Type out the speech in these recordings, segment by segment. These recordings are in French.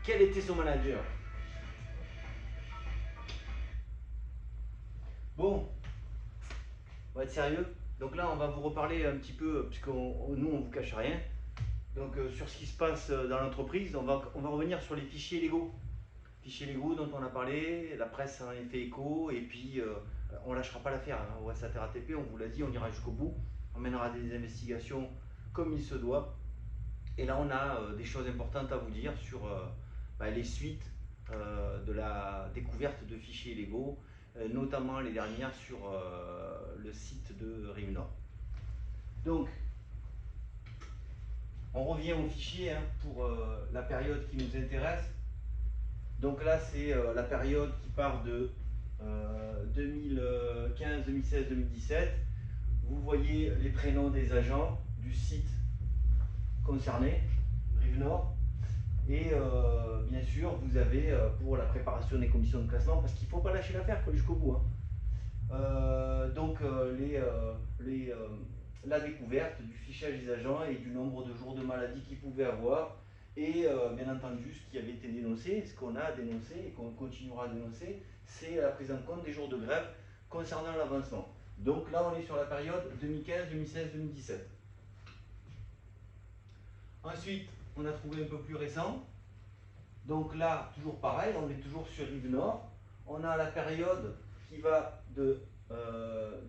Quel était son manager? Bon, on va être sérieux. Donc là, on va vous reparler un petit peu, puisque nous, on vous cache rien. Donc sur ce qui se passe dans l'entreprise, on va revenir sur les fichiers légaux. Fichiers légaux dont on a parlé, la presse en a fait écho, et puis on ne lâchera pas l'affaire. Hein. Au SATRATP, on vous l'a dit, on ira jusqu'au bout. On mènera des investigations comme il se doit. Et là, on a des choses importantes à vous dire sur les suites de la découverte de fichiers légaux, notamment les dernières sur le site de Rive Nord. Donc, on revient au fichier hein, pour la période qui nous intéresse. Donc là, c'est la période qui part de 2015, 2016, 2017. Vous voyez les prénoms des agents du site concerné, Rive Nord. Et bien sûr, vous avez pour la préparation des commissions de classement, parce qu'il ne faut pas lâcher l'affaire jusqu'au bout. Hein. La découverte du fichage des agents et du nombre de jours de maladie qu'ils pouvaient avoir. Et bien entendu, ce qui avait été dénoncé, ce qu'on a dénoncé et qu'on continuera à dénoncer, c'est la prise en compte des jours de grève concernant l'avancement. Donc là, on est sur la période 2015, 2016, 2017. Ensuite, on a trouvé un peu plus récent. Donc là, toujours pareil, on est toujours sur Rive Nord. On a la période qui va de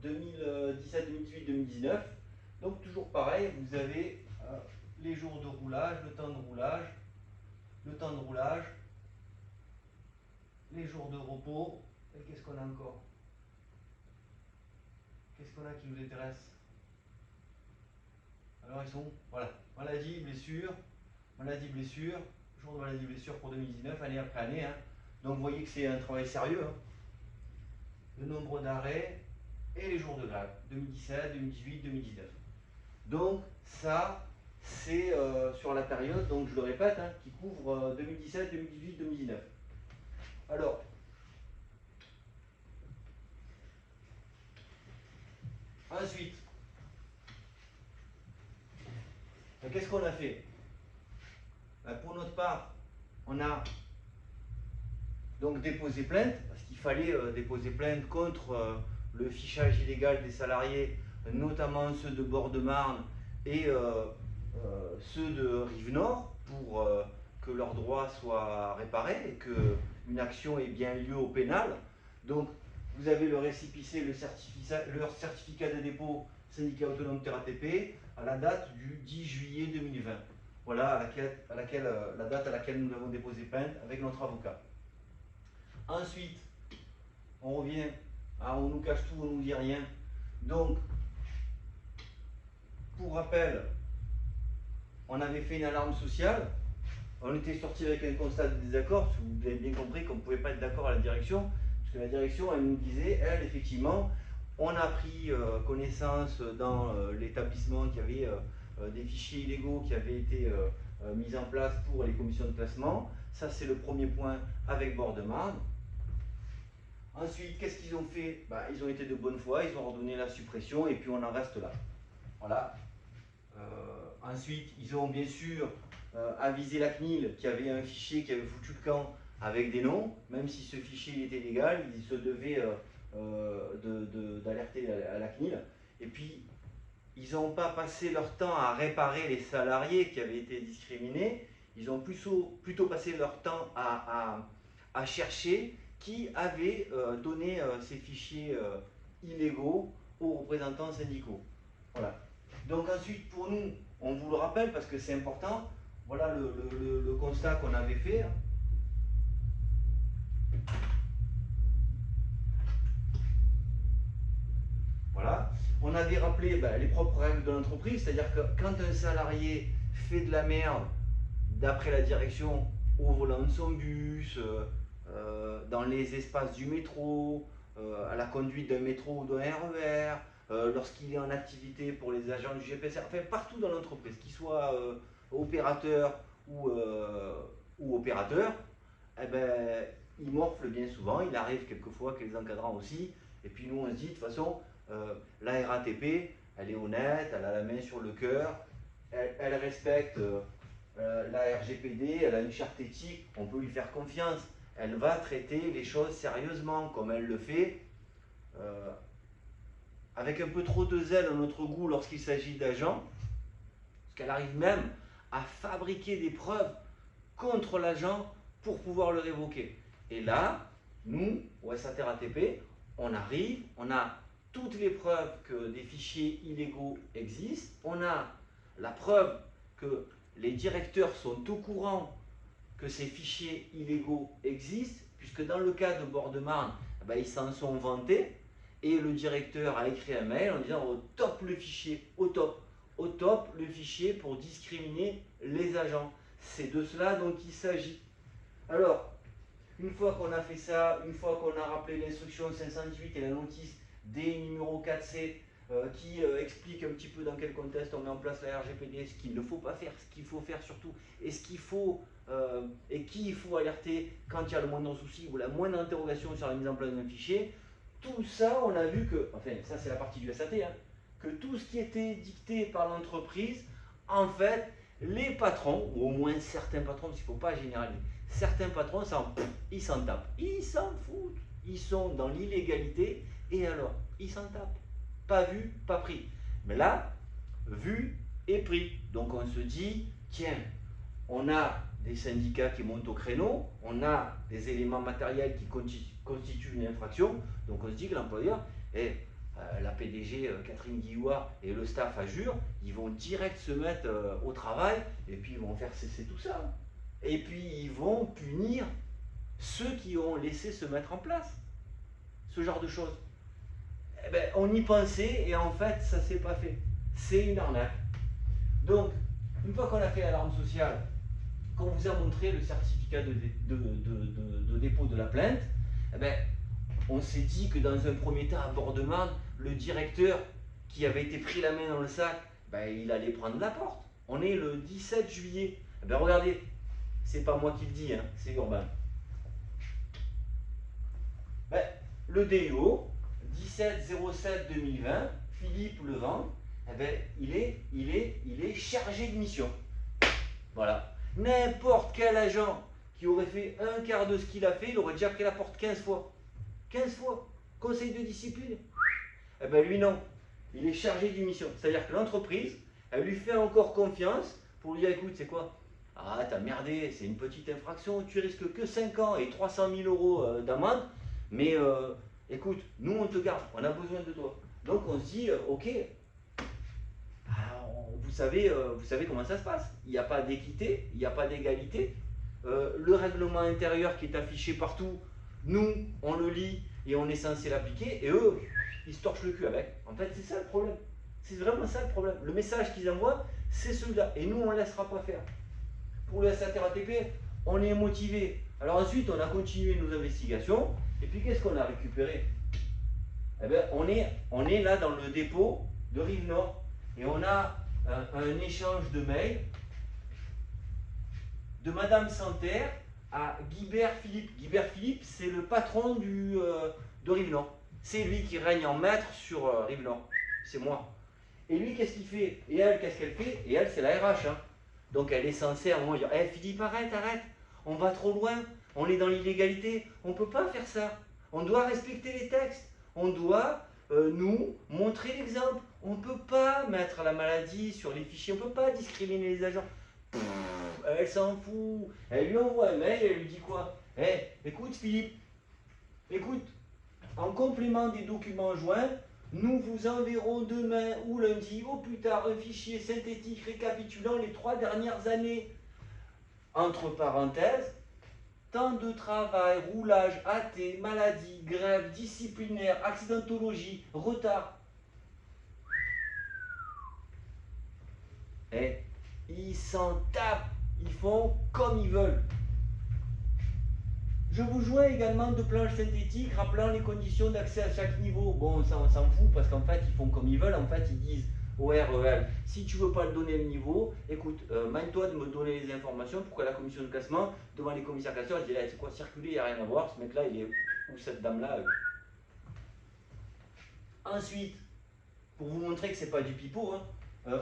2017, 2018, 2019. Donc toujours pareil, vous avez les jours de roulage, le temps de roulage, les jours de repos. Et qu'est-ce qu'on a encore? Qu'est-ce qu'on a qui nous intéresse? Alors ils sont, voilà, maladie, blessure, jour de maladie, blessure pour 2019, année après année. Hein. Donc vous voyez que c'est un travail sérieux. Hein. Le nombre d'arrêts et les jours de grève, 2017, 2018, 2019. Donc ça, c'est sur la période, donc je le répète, hein, qui couvre 2017, 2018, 2019. Alors, ensuite, qu'est-ce qu'on a fait? Pour notre part, on a donc déposé plainte, parce qu'il fallait déposer plainte contre le fichage illégal des salariés, notamment ceux de Bord-de-Marne et ceux de Rive-Nord, pour que leurs droits soient réparés et qu'une action ait bien lieu au pénal. Donc, vous avez le récépissé, leur certificat de dépôt syndicat autonome TRATP à la date du 10 juillet 2020. Voilà la date à laquelle nous avons déposé plainte avec notre avocat. Ensuite, on revient à on nous cache tout, on nous dit rien. Donc, pour rappel, on avait fait une alarme sociale. On était sorti avec un constat de désaccord, parce que vous avez bien compris qu'on ne pouvait pas être d'accord à la direction, parce que la direction, elle nous disait, elle, effectivement, on a pris connaissance dans l'établissement qu'il y avait des fichiers illégaux qui avaient été mis en place pour les commissions de classement. Ça, c'est le premier point avec Bord-de-Marne. Ensuite, qu'est-ce qu'ils ont fait? Ils ont été de bonne foi, ils ont ordonné la suppression et puis on en reste là. Voilà. Ensuite, ils ont bien sûr avisé la CNIL qui avait un fichier qui avait foutu le camp avec des noms, même si ce fichier était légal, ils se devaient d'alerter à la CNIL. Et puis, ils n'ont pas passé leur temps à réparer les salariés qui avaient été discriminés, ils ont plutôt passé leur temps à chercher qui avait donné ces fichiers illégaux aux représentants syndicaux. Voilà. Donc ensuite, pour nous, on vous le rappelle parce que c'est important, voilà le constat qu'on avait fait. Hein. Voilà. On avait rappelé les propres règles de l'entreprise, c'est-à-dire que quand un salarié fait de la merde, d'après la direction, au volant de son bus, dans les espaces du métro, à la conduite d'un métro ou d'un RER, lorsqu'il est en activité pour les agents du GPSR, enfin partout dans l'entreprise, qu'il soit opérateur ou opérateur, eh ben, il morfle bien souvent, il arrive quelquefois que les encadrants aussi, et puis nous on se dit de toute façon, la RATP, elle est honnête, elle a la main sur le cœur, elle respecte la RGPD, elle a une charte éthique, on peut lui faire confiance. Elle va traiter les choses sérieusement, comme elle le fait, avec un peu trop de zèle à notre goût lorsqu'il s'agit d'agents, parce qu'elle arrive même à fabriquer des preuves contre l'agent pour pouvoir le révoquer. Et là, nous, au SAT-RATP, on arrive, on a toutes les preuves que des fichiers illégaux existent, on a la preuve que les directeurs sont au courant que ces fichiers illégaux existent, puisque dans le cas de Bord-de-Marne, ils s'en sont vantés, et le directeur a écrit un mail en disant au top le fichier, au top le fichier pour discriminer les agents. C'est de cela dont il s'agit. Alors, une fois qu'on a fait ça, une fois qu'on a rappelé l'instruction 518 et la notice D numéro 4C qui explique un petit peu dans quel contexte on met en place la RGPD, ce qu'il ne faut pas faire, ce qu'il faut faire surtout, et ce qu'il faut et qui il faut alerter quand il y a le moindre souci ou la moindre interrogation sur la mise en place d'un fichier. Tout ça, on a vu que, enfin ça c'est la partie du SAT, que tout ce qui était dicté par l'entreprise, en fait, les patrons, ou au moins certains patrons, parce qu'il ne faut pas généraliser, certains patrons, ils s'en tapent, ils s'en foutent, ils sont dans l'illégalité, et alors, ils s'en tapent. Pas vu, pas pris. Mais là, vu et pris. Donc on se dit, tiens, on a des syndicats qui montent au créneau, on a des éléments matériels qui constituent une infraction, donc on se dit que l'employeur, la PDG Catherine Guillouard et le staff à Jure, ils vont direct se mettre au travail et puis ils vont faire cesser tout ça. Et puis ils vont punir ceux qui ont laissé se mettre en place ce genre de choses. On y pensait et en fait ça s'est pas fait. C'est une arnaque. Donc, une fois qu'on a fait l'alarme sociale, qu'on vous a montré le certificat de dépôt de la plainte, on s'est dit que dans un premier temps, à Bord-de-Marne, le directeur qui avait été pris la main dans le sac, il allait prendre la porte. On est le 17 juillet. Regardez, c'est pas moi qui le dis, c'est Urbain. Le DIO, 17-07-2020, Philippe Levent, il est chargé de mission. Voilà. N'importe quel agent qui aurait fait un quart de ce qu'il a fait, il aurait déjà pris la porte 15 fois. 15 fois. Conseil de discipline. Lui non. Il est chargé d'une mission. C'est-à-dire que l'entreprise, elle lui fait encore confiance pour lui dire, écoute, c'est quoi? Ah, t'as merdé, c'est une petite infraction, tu risques que 5 ans et 300 000 euros d'amende, mais écoute, nous on te garde, on a besoin de toi. Donc on se dit, ok, vous savez comment ça se passe. Il n'y a pas d'équité, il n'y a pas d'égalité. Le règlement intérieur qui est affiché partout, nous, on le lit et on est censé l'appliquer, et eux, ils se torchent le cul avec. En fait, c'est ça le problème. C'est vraiment ça le problème. Le message qu'ils envoient, c'est celui-là. Et nous, on ne laissera pas faire. Pour le SAT-RATP, on est motivé. Alors ensuite, on a continué nos investigations. Et puis, qu'est-ce qu'on a récupéré? On est là dans le dépôt de Rive-Nord. Et on a un échange de mails de Madame Santerre à Guibert Philippe. Guibert Philippe, c'est le patron de Rive-Nord. C'est lui qui règne en maître sur Rive-Nord. C'est moi. Et lui, qu'est-ce qu'il fait? Et elle, qu'est-ce qu'elle fait? Et elle, c'est la RH. Donc elle est censée à un moment dire, Philippe, arrête, on va trop loin, on est dans l'illégalité, on ne peut pas faire ça. On doit respecter les textes. On doit, nous, montrer l'exemple. On ne peut pas mettre la maladie sur les fichiers, on ne peut pas discriminer les agents. Elle s'en fout. Elle lui envoie un mail et elle lui dit quoi? Écoute Philippe, écoute, en complément des documents joints, nous vous enverrons demain ou lundi, au plus tard, un fichier synthétique récapitulant les 3 dernières années. Entre parenthèses, temps de travail, roulage, AT, maladie, grève, disciplinaire, accidentologie, retard. Ils s'en tapent, ils font comme ils veulent. Je vous joins également de planches synthétiques rappelant les conditions d'accès à chaque niveau. Bon, ça on s'en fout parce qu'en fait ils font comme ils veulent. En fait ils disent au REL, si tu veux pas le donner le niveau, écoute, magne-toi de me donner les informations pour que la commission de classement, devant les commissaires classeurs, je dis c'est quoi circuler, il n'y a rien à voir, ce mec là il est ou cette dame là. Ensuite, pour vous montrer que c'est pas du pipeau,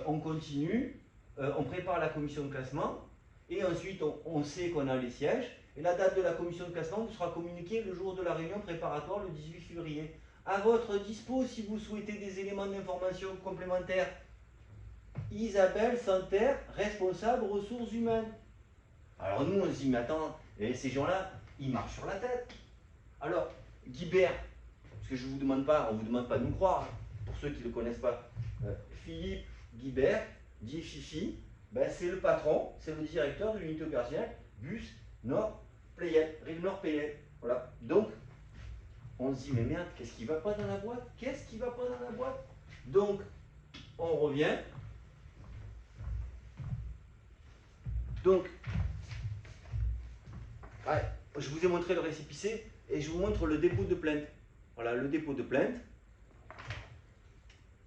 on continue, on prépare la commission de classement. Et ensuite, on sait qu'on a les sièges. Et la date de la commission de classement vous sera communiquée le jour de la réunion préparatoire, le 18 février. À votre dispo, si vous souhaitez des éléments d'information complémentaires. Isabelle Santerre, responsable ressources humaines. Alors nous, on se dit, mais attends, ces gens-là, ils marchent sur la tête. Alors, Guibert, parce que je vous demande pas, on ne vous demande pas de nous croire, hein, pour ceux qui ne le connaissent pas, Philippe Guibert, dit Fifi, ben, c'est le patron, c'est le directeur de l'unité opérationnelle Bus Nord Playette, Rive Nord Playette. Voilà. Donc, on se dit, mais merde, qu'est-ce qui ne va pas dans la boîte? Qu'est-ce qui ne va pas dans la boîte? Donc, on revient. Donc, ouais, je vous ai montré le récépissé et je vous montre le dépôt de plainte. Voilà, le dépôt de plainte.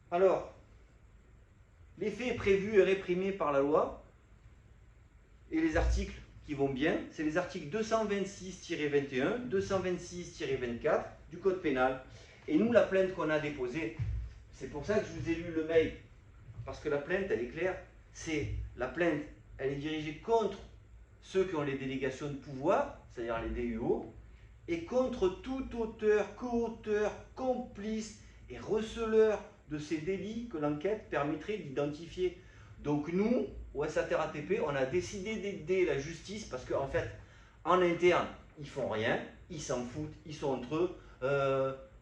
Alors, les faits prévus et réprimés par la loi et les articles qui vont bien, c'est les articles 226-21, 226-24 du Code pénal. Et nous, la plainte qu'on a déposée, c'est pour ça que je vous ai lu le mail, parce que la plainte, elle est claire, c'est la plainte, elle est dirigée contre ceux qui ont les délégations de pouvoir, c'est-à-dire les DUO, et contre tout auteur, co-auteur, complice et receleur de ces délits que l'enquête permettrait d'identifier. Donc nous, au SATRATP, on a décidé d'aider la justice parce qu'en fait, en interne, ils font rien, ils s'en foutent, ils sont entre eux.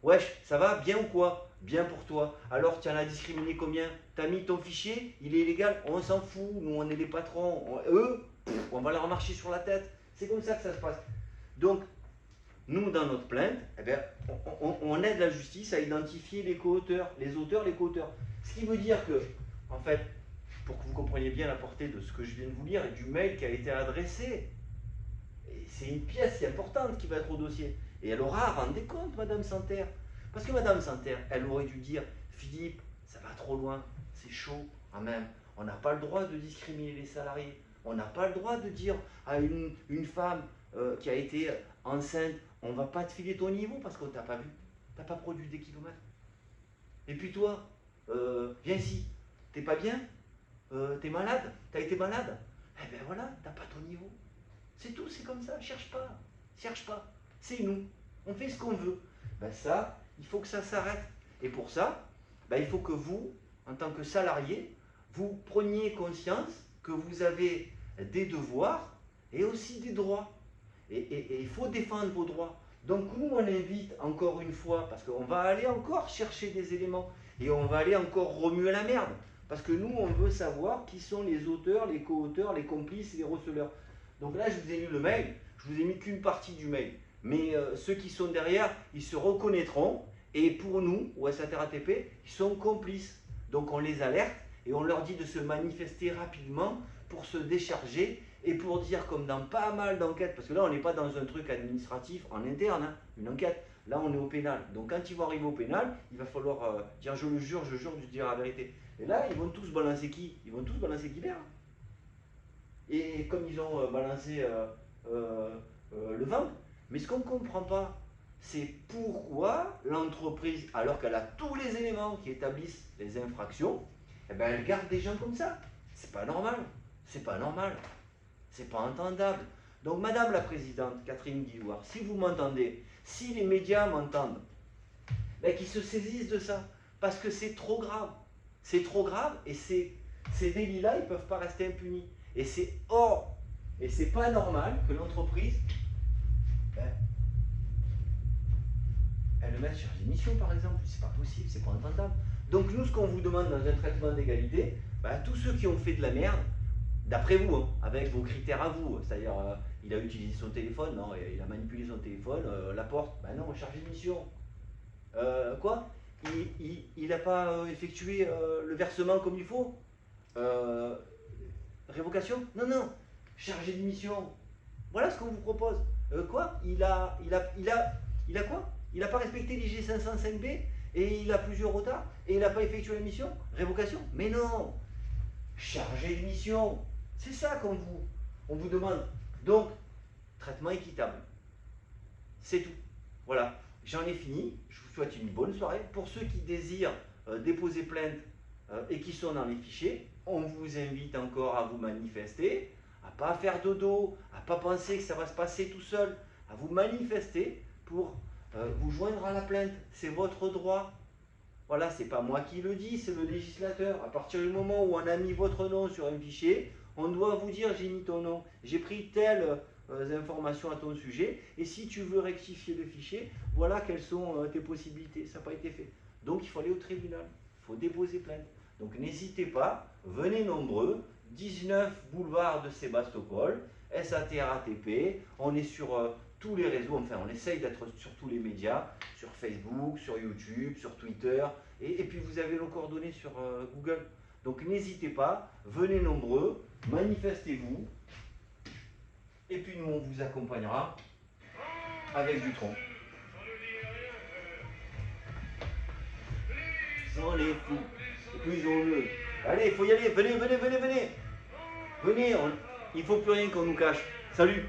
Wesh, ça va bien ou quoi? Bien pour toi. Alors, tu en as discriminé combien? T'as mis ton fichier, il est illégal, on s'en fout, nous on est les patrons. Eux, on va leur marcher sur la tête. C'est comme ça que ça se passe. Donc, nous, dans notre plainte, eh bien, on aide la justice à identifier les co-auteurs, les auteurs, les co-auteurs. Ce qui veut dire que, en fait, pour que vous compreniez bien la portée de ce que je viens de vous lire et du mail qui a été adressé, c'est une pièce si importante qui va être au dossier. Et elle aura, rendez compte, Madame Santerre. Parce que Madame Santerre, elle aurait dû dire, Philippe, ça va trop loin, c'est chaud quand même. On n'a pas le droit de discriminer les salariés. On n'a pas le droit de dire à une femme qui a été enceinte, on ne va pas te filer ton niveau parce qu'on ne t'a pas vu. Tu n'as pas produit des kilomètres. Et puis toi, viens ici, t'es pas bien, t'es malade, t'as été malade. Eh bien voilà, t'as pas ton niveau. C'est tout, c'est comme ça, cherche pas. Cherche pas. C'est nous. On fait ce qu'on veut. Ben ça, il faut que ça s'arrête. Et pour ça, ben il faut que vous, en tant que salarié, vous preniez conscience que vous avez des devoirs et aussi des droits. Et il faut défendre vos droits. Donc nous, on invite encore une fois, parce qu'on va aller encore chercher des éléments, et on va aller encore remuer la merde. Parce que nous, on veut savoir qui sont les auteurs, les co-auteurs, les complices et les receleurs. Donc là, je vous ai lu le mail, je vous ai mis qu'une partie du mail. Mais ceux qui sont derrière, ils se reconnaîtront. Et pour nous, au SATRATP, ils sont complices. Donc on les alerte et on leur dit de se manifester rapidement pour se décharger et pour dire, comme dans pas mal d'enquêtes, parce que là on n'est pas dans un truc administratif en interne, hein, une enquête, là on est au pénal. Donc quand ils vont arriver au pénal, il va falloir dire je jure de dire la vérité. Et là ils vont tous balancer qui? Ils vont tous balancer Guibert. Et comme ils ont balancé le ventre, mais ce qu'on ne comprend pas, c'est pourquoi l'entreprise, alors qu'elle a tous les éléments qui établissent les infractions, eh ben elle garde des gens comme ça. C'est pas normal. C'est pas normal. C'est pas entendable. Donc, Madame la Présidente, Catherine Guillouard, si vous m'entendez, si les médias m'entendent, ben, qu'ils se saisissent de ça. Parce que c'est trop grave. C'est trop grave et ces délits-là, ils ne peuvent pas rester impunis. Et c'est hors. Et c'est pas normal que l'entreprise, ben, elle le mette sur les émissions, par exemple. C'est pas possible, c'est pas entendable. Donc, nous, ce qu'on vous demande dans un traitement d'égalité, ben, tous ceux qui ont fait de la merde, d'après vous, hein, avec vos critères à vous, c'est-à-dire il a utilisé son téléphone, non, il a manipulé son téléphone, la porte, ben non, chargé de mission. Quoi? Il n'a pas effectué le versement comme il faut? Révocation? Non, non, chargé de mission. Voilà ce qu'on vous propose. Quoi? Il a quoi? Il n'a pas respecté l'IG 505B et il a plusieurs retards et il n'a pas effectué la mission? Révocation? Mais non! Chargé de mission. C'est ça qu'on vous demande. Donc, traitement équitable. C'est tout. Voilà. J'en ai fini. Je vous souhaite une bonne soirée. Pour ceux qui désirent déposer plainte et qui sont dans les fichiers, on vous invite encore à vous manifester, à pas faire dodo, à pas penser que ça va se passer tout seul, à vous manifester pour vous joindre à la plainte. C'est votre droit. Voilà, c'est pas moi qui le dis, c'est le législateur. À partir du moment où on a mis votre nom sur un fichier, on doit vous dire j'ai mis ton nom, j'ai pris telles informations à ton sujet, et si tu veux rectifier le fichier, voilà quelles sont tes possibilités. Ça n'a pas été fait. Donc il faut aller au tribunal, il faut déposer plainte. Donc n'hésitez pas, venez nombreux, 19 boulevard de Sébastopol, SATRATP, on est sur tous les réseaux, enfin on essaye d'être sur tous les médias, sur Facebook, sur YouTube, sur Twitter, et puis vous avez nos coordonnées sur Google. Donc n'hésitez pas, venez nombreux, manifestez-vous, et puis nous on vous accompagnera avec du tronc. Sans les fous, plus on le. Allez, il faut y aller, venez, venez, venez, venez. Venez, il ne faut plus rien qu'on nous cache. Salut!